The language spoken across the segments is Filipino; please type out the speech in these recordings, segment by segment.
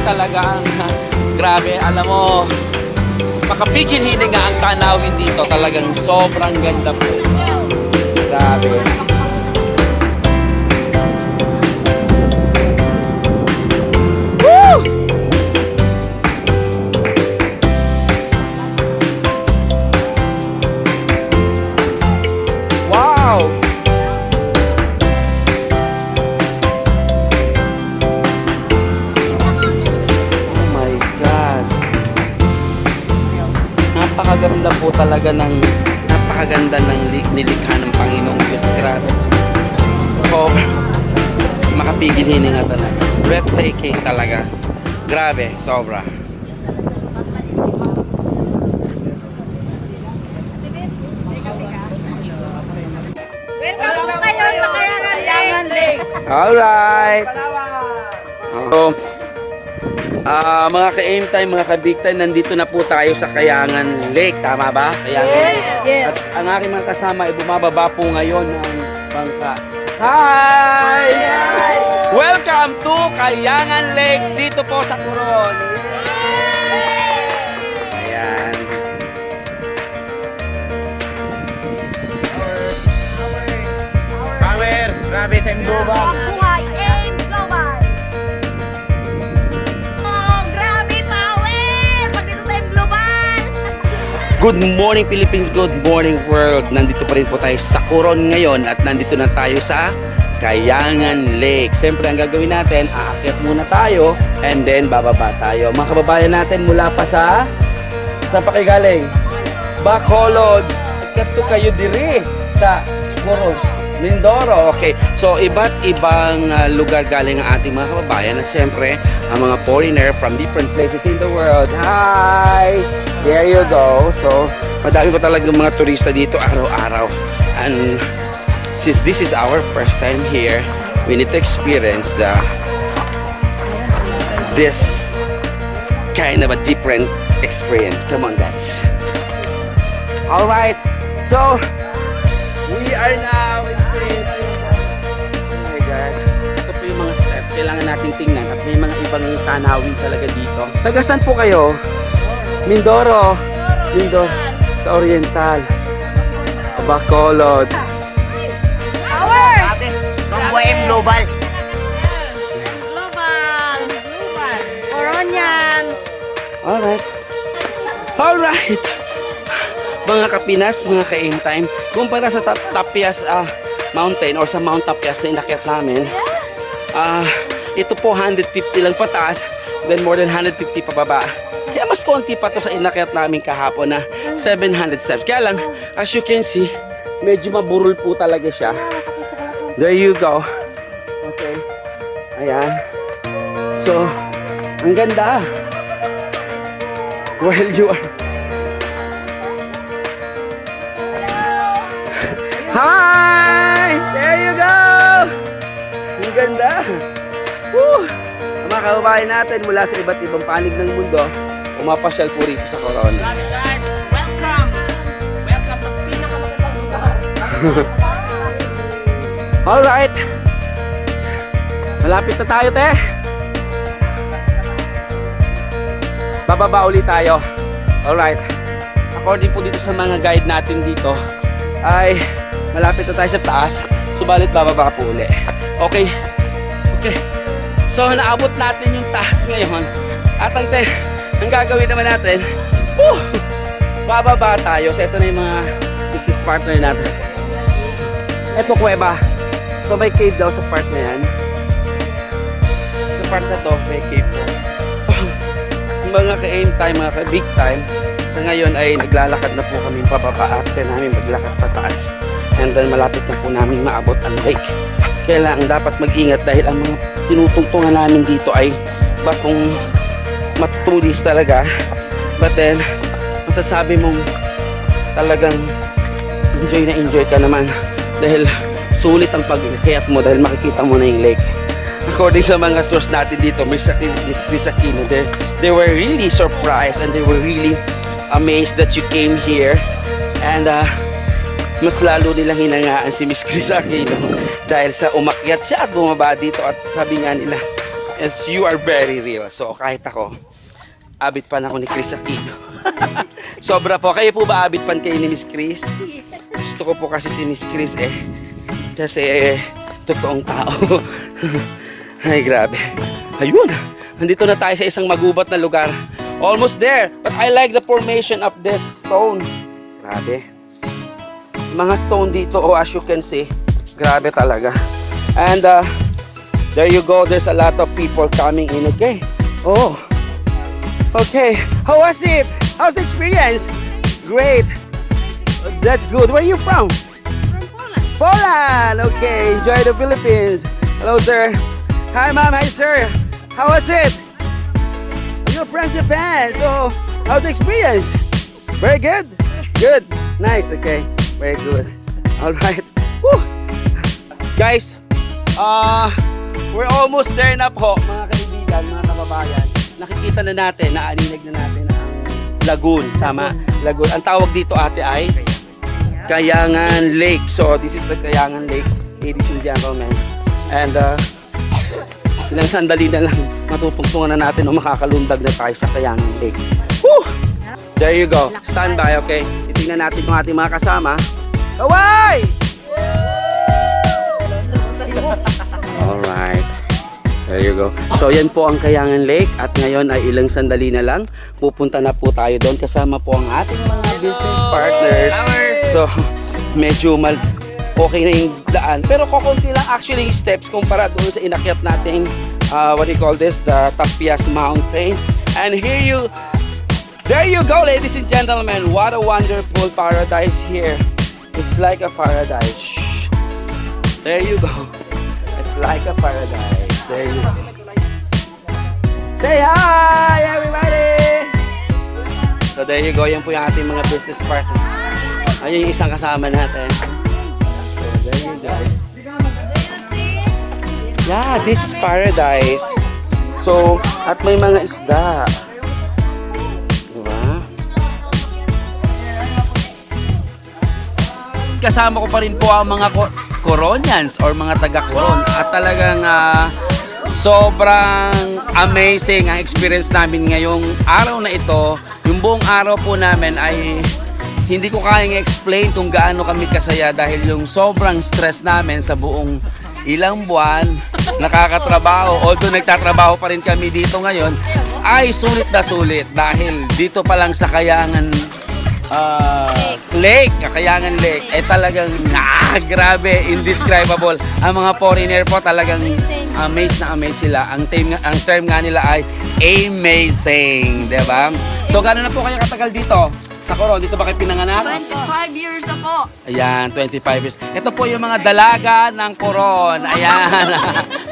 talaga ang grabe, alam mo, makapigil hininga ang tanawin dito, talagang sobrang ganda po. Grabe. Woo! Wow! Napakaganda po talaga ng nilikha ng Panginoong Diyos. Grabe. So, makapigil hininga talaga. Breathtaking talaga. Grabe, sobra. Welcome kayo sa Kayangan Lake. Alright. So, mga ka-aim time, mga ka-big time, nandito na po tayo sa Kayangan Lake. Tama ba? Kayangan Lake. Yes. At ang aking mga kasama ay bumababa po ngayon ng bangka. Hi! Welcome to Kayangan Lake dito po sa Coron. Ayan. Power! Grabe sa Imdubang. Buhay Aim Global. Oh, grabe power! Pag dito sa Aim Global. Good morning Philippines, good morning world. Nandito pa rin po tayo sa Coron ngayon at nandito na tayo sa Kayangan Lake. Siyempre ang gagawin natin, aakyat muna tayo and then bababa tayo. Mga kababayan natin mula pa sa saan pa kayo galing? Bacolod. Akyat to kayo diri sa Coron. Mindoro. Okay. So iba't ibang lugar galing ang ating mga kababayan at siyempre ang mga foreigner from different places in the world. Hi! There you go. So madami pa talaga mga turista dito araw-araw. And since this is our first time here, we need to experience this kind of a different experience. Come on guys. Alright. So we are now experiencing oh my God. Ito po yung mga steps kailangan nating tingnan at may mga ibang tanawin talaga dito. Taga saan po kayo? Mindoro. Mindoro. Sa Oriental. Bacolod. Power! Buhay Aim Global. Global. Global. Coronians. Alright. Alright. Mga kapinas, mga ka-aim time, kumpara sa Tapias Mountain or sa Mount Tapias na inakyat namin, ito po 150 lang pataas, then more than 150 pababa. Kaya mas konti pa to sa inakyat namin kahapon na 700 steps. Kaya lang, as you can see, medyo maburol po talaga siya. There you go. Okay. Ayan. So, ang ganda. Well, you are... Hi! There you go! Ang ganda! Woo! Ang mga kababayan natin mula sa iba't ibang panig ng mundo, umapasyal po rito sa Coron. Guys, welcome! Welcome sa pinakamagandang lugar. Alright! Malapit na tayo, te! Bababa ulit tayo. Alright. According po dito sa mga guide natin dito, ay malapit na tayo sa taas, subalit bababa po uli. Okay. Okay. So, naabot natin yung taas ngayon. At ang gagawin naman natin, bababa tayo. So, ito na yung mga business partner natin. Ito, kuweba. So, may cave daw sa part na yan. Sa part na to, may cave po. Mga ka-aim time, mga ka-big time, sa ngayon ay naglalakad na po kami pababa after namin maglakad pataas. And then malapit na po namin maabot ang lake. Kailangan dapat mag-ingat dahil ang mga tinutungtungan namin dito ay bakong matulis talaga. But then, masasabi mong talagang enjoy ka naman dahil sulit ang pag-kayat mo dahil makikita mo na yung lake. According sa mga source natin dito, Miss Aquino, they were really surprised and they were really amazed that you came here. And mas lalo nilang hinangaan si Miss Chris Aquino dahil sa umakyat siya at bumaba dito at sabi nga nila As you are very real. So kahit ako, abit pan ako ni Chris Aquino. Sobra po. Kayo po ba abit pan kayo ni Miss Chris? Gusto ko po kasi si Miss Chris kasi totoong tao. Ay, grabe. Ayun. Nandito na tayo sa isang magubat na lugar. Almost there. But I like the formation of this stone. Grabe. Mga stone dito, as you can see. Grabe talaga. And there you go. There's a lot of people coming in. Okay. Oh. Okay. How was it? How's the experience? Great. That's good. Where are you from? From Poland. Poland. Okay. Enjoy the Philippines. Hello, sir. Hi, ma'am. Hi, sir. How was it? You're from Japan. So, how's the experience? Very good? Good. Nice. Okay. Very good. All right. Woo. Guys, we're almost there na po, mga kaibigan, mga kababayan. Nakikita na natin, naaninag na natin ang lagoon. Tama? Lagoon. Ang tawag dito, ate, ay Kayangan Lake. So, this is the Kayangan Lake, ladies and gentlemen. And, ilang sandali na lang, matutungtungan na natin o makakalundag na tayo sa Kayangan Lake. Woo! There you go. Stand by, okay? Titingnan natin kung ating mga kasama. Kaway! Alright. There you go. So, yan po ang Kayangan Lake. At ngayon ay ilang sandali na lang. Pupunta na po tayo doon. Kasama po ang ating mga business partners. So, medyo okay na yung daan. Pero kukunti lang actually yung steps kumpara doon sa inakyat nating what do you call this? The Tapias Mountain. And there you go, ladies and gentlemen. What a wonderful paradise here. It's like a paradise. There you go. It's like a paradise. There you go. Say hi, everybody! So there you go. Yan po yung ating mga business partner. Ayun yung isang kasama natin. So there you go. Yeah, this is paradise. So, at may mga isda. Diba? Kasama ko pa rin po ang mga Coronians or mga taga-Coron. At talagang sobrang amazing ang experience namin ngayong araw na ito. Yung buong araw po namin ay hindi ko kayang explain kung gaano kami kasaya dahil yung sobrang stress namin sa buong ilang buwan nakakatrabaho. Although nagtatrabaho pa rin kami dito ngayon, ay sulit na sulit dahil dito pa lang sa Kayangan Kayangan Lake ay talagang grabe, indescribable. Ang mga foreigner po talagang amazed na amazed sila. Ang term nga nila ay amazing, di ba? So gano'n na po kayo katagal dito? Sa Coron, dito ba kayo pinanganak? 25 years na po. Ayan, 25 years. Ito po yung mga dalaga ng Coron. Ayan,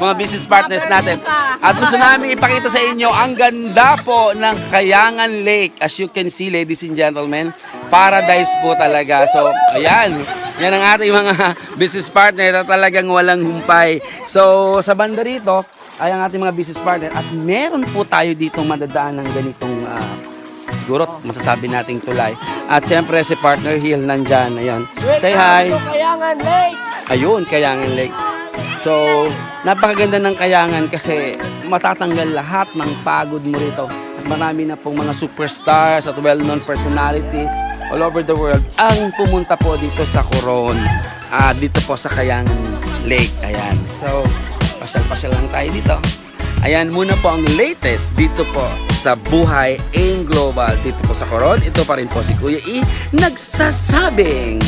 mga business partners natin. At gusto namin ipakita sa inyo ang ganda po ng Kayangan Lake. As you can see, ladies and gentlemen, paradise po talaga. So, ayan. Yan ang ating mga business partner na talagang walang humpay. So, sa banda rito, ay ang ating mga business partner. At meron po tayo ditong madadaan ng ganitong siguro masasabi nating tulay. At siyempre si Partner Hill nandyan. Ayan. Say hi. Kayangan Lake! Ayun, Kayangan Lake. So, napakaganda ng Kayangan kasi matatanggal lahat ng pagod mo rito. At marami na pong mga superstars at well-known personalities all over the world ang pumunta po dito sa Coron. Dito po sa Kayangan Lake. Ayan. So, pasyal-pasyal lang tayo dito. Ayan muna po ang latest dito po sa Buhay in Global. Dito po sa Coron, ito pa rin po si Kuya E. Nagsasabing,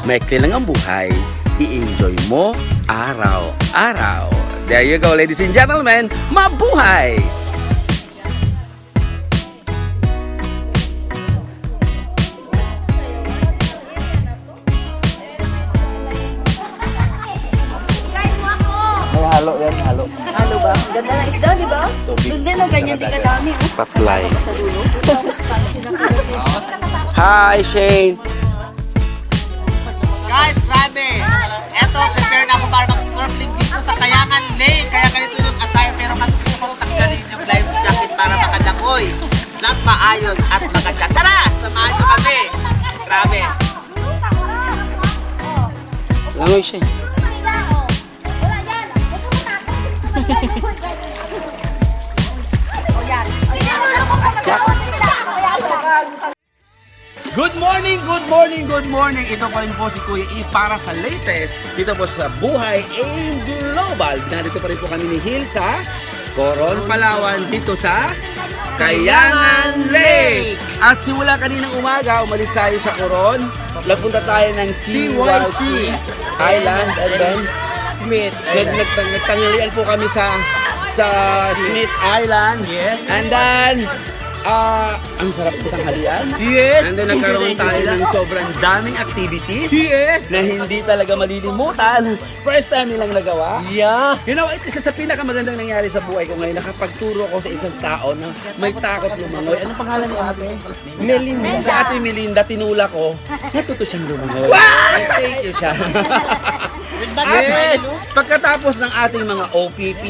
maikli lang ang buhay, i-enjoy mo araw-araw. There you go, ladies and gentlemen, mabuhay! May halo yan, halo. Ano ba? Ganda ng isda, di ba? Tubig. Doon din, ganyan di kadami. Patlay. Sa dulo. Hi, Shane. Guys, grabe! Eto, prepare na ako para mag-snorkeling dito sa Kayangan Lake. Kaya ganito yung attire. Pero mas gusto kong tanggalin yung life jacket para makalangoy ng maayos at maganda. Tara! Samahan nyo kami! Grabe! Langoy, Shane. Good morning, good morning, good morning. Ito pa rin po si Kuya E para sa latest dito po sa Buhay AIM Global. Nandito pa rin po kami ni Hil sa Coron, Palawan, dito sa Kayangan Lake. At simula kaninang umaga, umalis tayo sa Coron. Napunta tayo ng CYC Island and then Smith. nagtanghalian po kami sa Smith Island. Yes. And then ang sarap po tanghalian. Yes. And then nagkaroon tayo ng sobrang daming activities Yes. na hindi talaga malilimutan. First time nilang nagawa. Yeah. You know, isa sa pinakamagandang nangyari sa buhay ko ngayon, nakapagturo ko sa isang tao na may takot lumangoy. Anong pangalan ni ate? Melinda. Si ate Melinda, tinula ko, natuto siyang lumangoy. Thank you siya. Yes. Pagkatapos ng ating mga OPP,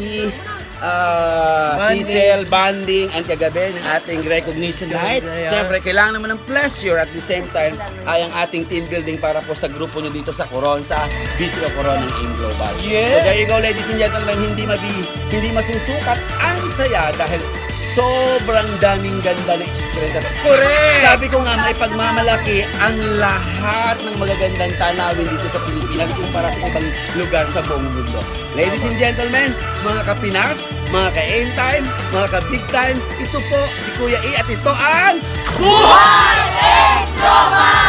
CCL, banding, and kagabi ng ating recognition night. Siyempre, kailangan naman ng pleasure at the same time ay ang ating team building para po sa grupo nyo dito sa Coron, sa BCO Coron ng AIM Global. Yes. So there you go, ladies and gentlemen, hindi masusukat ang saya dahil sobrang daming ganda na experience. At Correct. sabi ko nga, may pagmamalaki ang lahat ng magagandang tanawin dito sa Pilipinas kumpara sa ibang lugar sa buong mundo. Ladies and gentlemen, mga kapinas, mga ka-aim time, mga ka-big time, ito po si Kuya E at ito ang Buhay AIM Global!